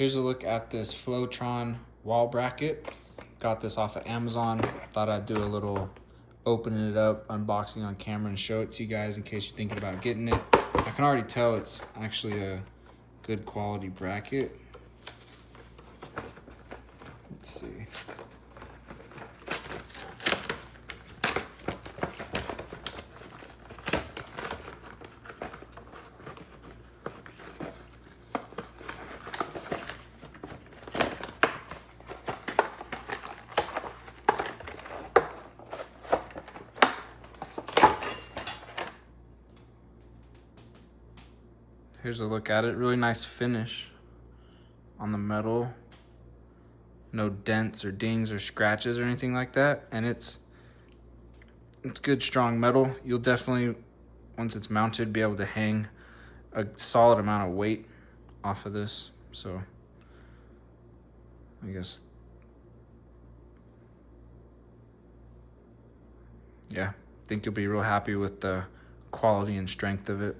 Here's a look at this Flowtron wall bracket. Got this off of Amazon. Thought I'd do a little opening it up, unboxing on camera and show it to you guys in case you're thinking about getting it. I can already tell it's actually a good quality bracket. Let's see. Here's a look at it. Really nice finish on the metal. No dents or dings or scratches or anything like that. And it's good, strong metal. You'll definitely, once it's mounted, be able to hang a solid amount of weight off of this. So I guess, yeah, I think you'll be real happy with the quality and strength of it.